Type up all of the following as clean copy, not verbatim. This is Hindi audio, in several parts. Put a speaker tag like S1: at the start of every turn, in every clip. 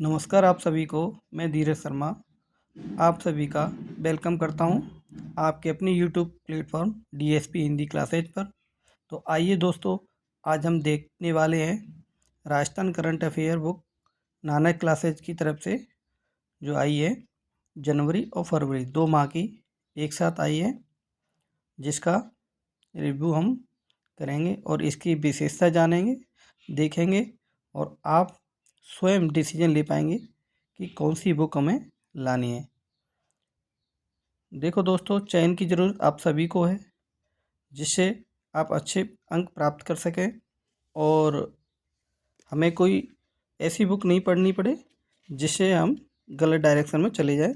S1: नमस्कार आप सभी को। मैं धीरज शर्मा आप सभी का वेलकम करता हूं आपके अपनी YouTube platform DSP Hindi classes पर। तो आइए दोस्तों, आज हम देखने वाले हैं Rajasthan current affair book Nanak classes की तरफ से, जो आई है जनवरी और फरवरी 2 माह की एक साथ आई है, जिसका रिव्यू हम करेंगे और इसकी विशेषता जानेंगे, देखेंगे और आप स्वयं डिसीजन ले पाएंगे कि कौन सी बुक हमें लानी है। देखो दोस्तों, चयन की ज़रूरत आप सभी को है, जिससे आप अच्छे अंक प्राप्त कर सकें और हमें कोई ऐसी बुक नहीं पढ़नी पड़े जिससे हम गलत डायरेक्शन में चले जाएं।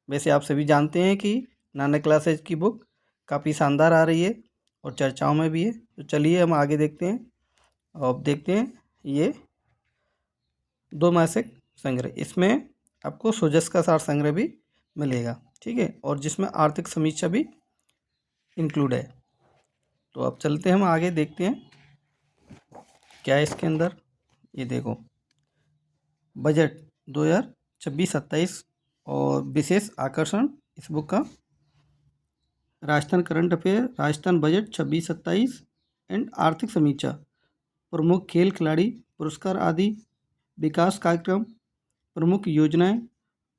S1: वैसे आप सभी जानते हैं कि नानक क्लासेज की बुक काफ़ी शानदार आ रही है और चर्चाओं में भी है। तो चलिए हम आगे देखते हैं। अब देखते हैं ये 2 मासिक संग्रह, इसमें आपको सुजस का सार संग्रह भी मिलेगा, ठीक है, और जिसमें आर्थिक समीक्षा भी इंक्लूड है। तो अब चलते हैं, हम आगे देखते हैं क्या है इसके अंदर। ये देखो, बजट 2026-27 और विशेष आकर्षण इस बुक का Rajasthan current affair, Rajasthan budget 26-27 and आर्थिक समीक्षा, प्रमुख खेल खिलाड़ी पुरस्कार आदि, विकास कार्यक्रम, प्रमुख योजनाएं,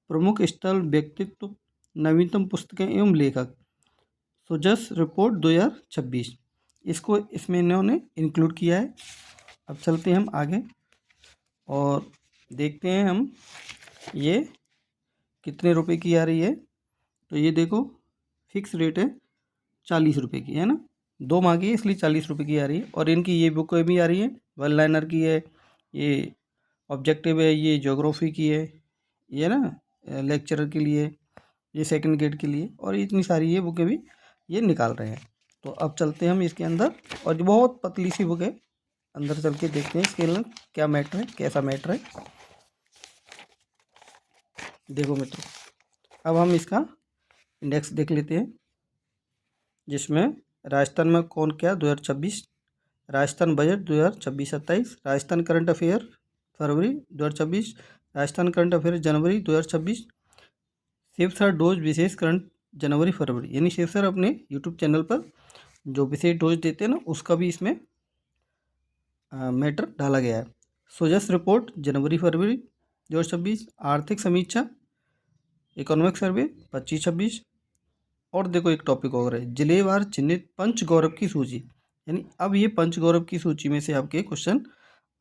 S1: प्रमुख स्थल व्यक्तित्व, नवीनतम पुस्तकें एवं लेखक, सुजस रिपोर्ट 2026, इसको इसमें इन्होंने इंक्लूड किया है। अब चलते हैं हम आगे और देखते हैं हम ये कितने रुपए की आ रही है। तो ये देखो, फिक्स रेट है 40 रुपये की, है ना। 2 माह की है इसलिए 40 रुपये की आ रही है। और इनकी ये बुकें भी आ रही है, वन लाइनर की है, ये ऑब्जेक्टिव है, ये ज्योग्राफी की है, ये ना लेक्चरर के लिए, ये सेकंड ग्रेड के लिए, और इतनी सारी ये बुकें भी ये निकाल रहे हैं। तो अब चलते हैं हम इसके अंदर, और जो बहुत पतली सी बुक है, अंदर चल के देखते हैं इसके अंदर क्या मैटर है, कैसा मैटर है। देखो मित्रों, अब हम इसका इंडेक्स देख लेते हैं, जिसमें राजस्थान में कौन क्या 2026, Rajasthan budget 2026-27, Rajasthan current affair फरवरी 2026, राजस्थान करंट अफेयर जनवरी 2026, शिव सर डोज विशेष करंट जनवरी फरवरी, यानी शिव सर अपने यूट्यूब चैनल पर जो विशेष डोज देते हैं ना, उसका भी इसमें मैटर डाला गया है। सुजस रिपोर्ट जनवरी फरवरी 2026, आर्थिक समीक्षा, इकोनॉमिक सर्वे 25-26, और देखो एक टॉपिक और है, जिलेवार चिन्हित पंच गौरव की सूची, यानी अब ये पंच गौरव की सूची में से आपके क्वेश्चन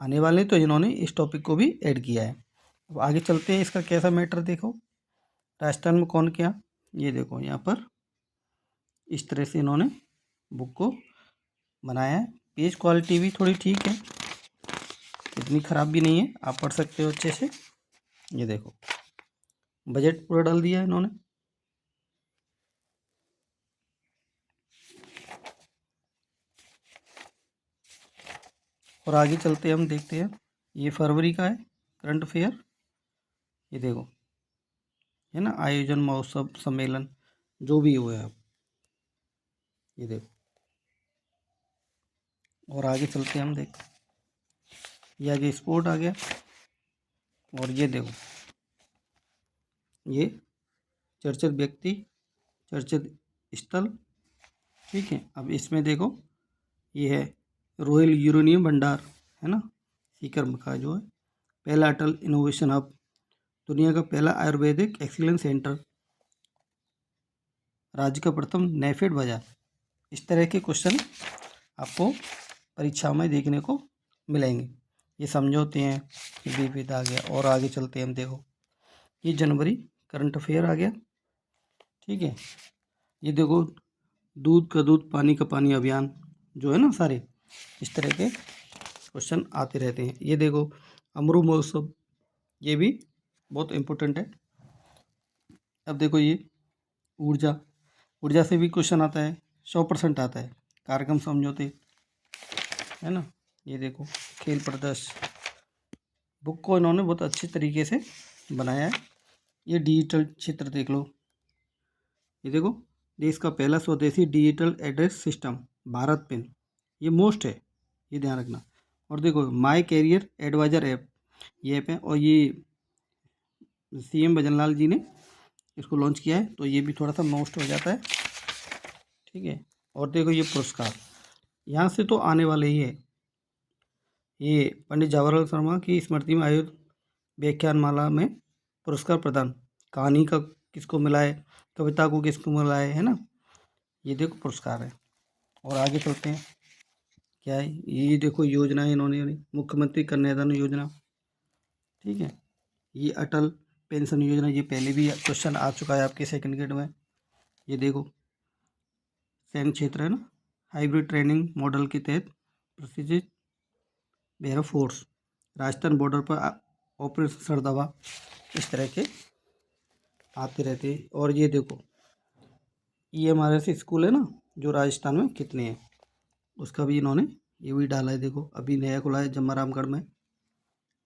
S1: आने वाले हैं, तो इन्होंने इस टॉपिक को भी ऐड किया है। अब आगे चलते हैं, इसका कैसा मैटर देखो, राजस्थान में कौन क्या। ये देखो यहाँ पर इस तरह से इन्होंने बुक को बनाया है। पेज क्वालिटी भी थोड़ी ठीक है, इतनी ख़राब भी नहीं है, आप पढ़ सकते हो अच्छे से। ये देखो, बजट पूरा डाल दिया है इन्होंने। और आगे चलते हैं, हम देखते हैं, ये फरवरी का है करंट अफेयर। ये देखो, है ना, आयोजन महोत्सव सम्मेलन जो भी हुआ है। अब ये देखो, और आगे चलते हैं हम, देख, ये आगे स्पोर्ट आ गया। और ये देखो, ये चर्चित व्यक्ति, चर्चित स्थल, ठीक है। अब इसमें देखो, ये है रॉयल यूरेनियम भंडार, है ना, सीकर का जो है, पहला अटल इनोवेशन हब, दुनिया का पहला आयुर्वेदिक एक्सीलेंस सेंटर, राज्य का प्रथम नेफेड बाजार। इस तरह के क्वेश्चन आपको परीक्षा में देखने को मिलेंगे। ये समझौते हैं, विविध आ गया। और आगे चलते हैं हम, देखो, ये जनवरी करंट अफेयर आ गया, ठीक है। ये देखो, दूध का दूध पानी का पानी अभियान जो है ना, सारे इस तरह के क्वेश्चन आते रहते हैं। ये देखो, अमरू महोत्सव, ये भी बहुत इम्पोर्टेंट है। अब देखो, ये ऊर्जा, ऊर्जा से भी क्वेश्चन आता है, 100% आता है। कार्यक्रम समझौते, है ना। ये देखो, खेल प्रदर्शन, बुक को इन्होंने बहुत अच्छे तरीके से बनाया है। ये डिजिटल क्षेत्र देख लो, ये देखो, देश का पहला स्वदेशी digital address system Bharat pin, ये मोस्ट है, ये ध्यान रखना। और देखो, माई कैरियर एडवाइजर ऐप, ये ऐप है, और ये CM भजनलाल जी ने इसको लॉन्च किया है, तो ये भी थोड़ा सा मोस्ट हो जाता है, ठीक है। और देखो ये पुरस्कार यहाँ से तो आने वाले ही है। ये पंडित जवाहरलाल शर्मा की स्मृति में आयोजित व्याख्यानमाला में पुरस्कार प्रदान, कहानी का किसको मिला है, कविता को किसको मिला है ना, ये देखो पुरस्कार है। और आगे चलते हैं, क्या है ये देखो योजना है इन्होंने, मुख्यमंत्री कन्यादान योजना, ठीक है। ये अटल पेंशन योजना, ये पहले भी क्वेश्चन आ चुका है आपके सेकंड ग्रेड में। ये देखो सैन्य क्षेत्र है ना, हाइब्रिड ट्रेनिंग मॉडल के तहत प्रशिक्षित एयर फोर्स, राजस्थान बॉर्डर पर ऑपरेशन सरदवा, इस तरह के आते रहते हैं। और ये देखो EMRS स्कूल है ना जो राजस्थान में कितने हैं, उसका भी इन्होंने ये भी डाला है। देखो अभी नया खुला है जम्मारामगढ़ में,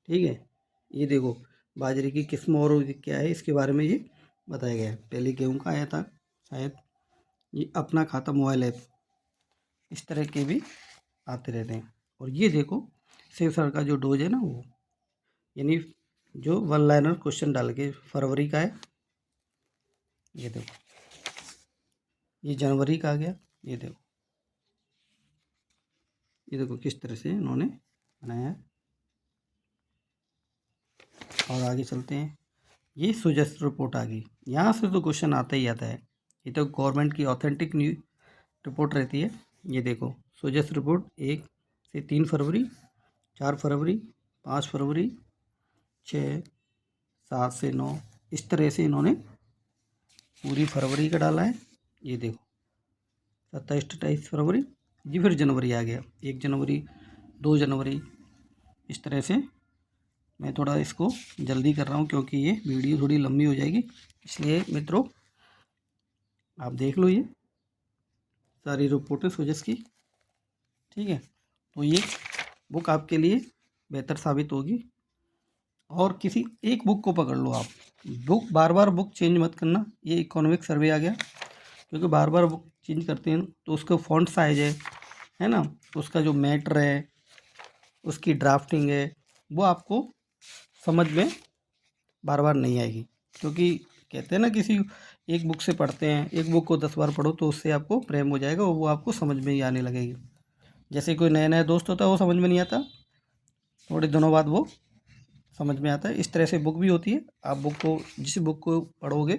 S1: ठीक है। ये देखो बाजरे की किस्म और क्या है इसके बारे में ये बताया गया है। पहले गेहूँ का आया था शायद। ये अपना खाता मोबाइल ऐप, इस तरह के भी आते रहते हैं। और ये देखो शिव सर का जो डोज है ना, वो यानी जो वन लाइनर क्वेश्चन डाल के फरवरी का है। ये देखो ये जनवरी का आ गया। ये देखो किस तरह से इन्होंने बनाया है। और आगे चलते हैं, ये सुजस्ट रिपोर्ट आ गई। यहाँ से तो क्वेश्चन आता ही आता है। ये तो गवर्नमेंट की ऑथेंटिक न्यूज रिपोर्ट रहती है। ये देखो सुजस्ट रिपोर्ट 1 से 3 फरवरी, 4 फरवरी, 5 फरवरी, 6, 7 से 9, इस तरह से इन्होंने पूरी फरवरी का डाला है। ये देखो 27-28 फरवरी, जी फिर जनवरी आ गया, 1 जनवरी, 2 जनवरी, इस तरह से। मैं थोड़ा इसको जल्दी कर रहा हूँ क्योंकि ये वीडियो थोड़ी लंबी हो जाएगी, इसलिए मित्रों आप देख लो ये सारी रिपोर्टें सुजस की, ठीक है। तो ये बुक आपके लिए बेहतर साबित होगी। और किसी एक बुक को पकड़ लो आप, बुक बार बार बुक चेंज मत करना। ये इकोनॉमिक सर्वे आ गया, क्योंकि बार बार बुक चेंज करते हैं तो उसका फॉन्ट साइज है ना, उसका जो मैटर है, उसकी ड्राफ्टिंग है, वो आपको समझ में बार बार नहीं आएगी। क्योंकि कहते हैं ना किसी एक बुक से पढ़ते हैं, एक बुक को 10 बार पढ़ो तो उससे आपको प्रेम हो जाएगा और वो आपको समझ में ही आने लगेगी। जैसे कोई नया नया दोस्त होता है वो समझ में नहीं आता, थोड़े दिनों बाद वो समझ में आता है। इस तरह से बुक भी होती है। आप बुक को जिस बुक को पढ़ोगे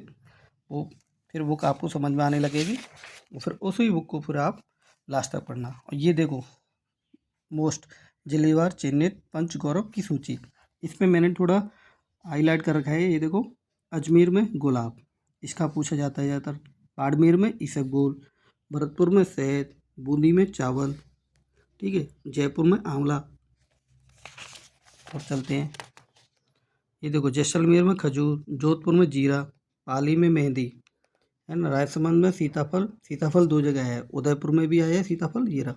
S1: वो फिर बुक आपको समझ में आने लगेगी, और फिर उसी बुक को फिर आप लास्ट तक पढ़ना। और ये देखो मोस्ट जिलेवार चिन्हित पंच गौरव की सूची, इसमें मैंने थोड़ा हाईलाइट कर रखा है। ये देखो अजमेर में गुलाब, इसका पूछा जाता है ज़्यादातर। बाड़मेर में इसबगोल, भरतपुर में शहद, बूंदी में चावल, ठीक है, जयपुर में आंवला। और चलते हैं, ये देखो जैसलमेर में खजूर, जोधपुर में जीरा, पाली में मेहंदी, है ना, राजसमंद में सीताफल। सीताफल 2 जगह है, उदयपुर में भी आया है सीताफल, ये रहा।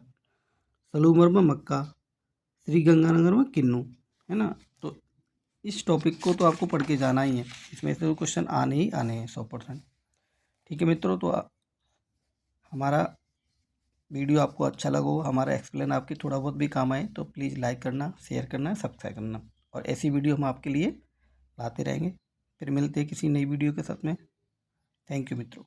S1: सलूमर में मक्का, श्री गंगानगर में किन्नू, है ना। तो इस टॉपिक को तो आपको पढ़ के जाना ही है, इसमें से तो क्वेश्चन आने ही आने हैं 100%, ठीक है मित्रों। तो हमारा वीडियो आपको अच्छा लगा हो, हमारा एक्सप्लेन आपके थोड़ा बहुत भी काम आए तो प्लीज़ लाइक करना, शेयर करना, सब्सक्राइब करना। और ऐसी वीडियो हम आपके लिए लाते रहेंगे। फिर मिलते हैं किसी नई वीडियो के साथ में। थैंक यू मित्रों।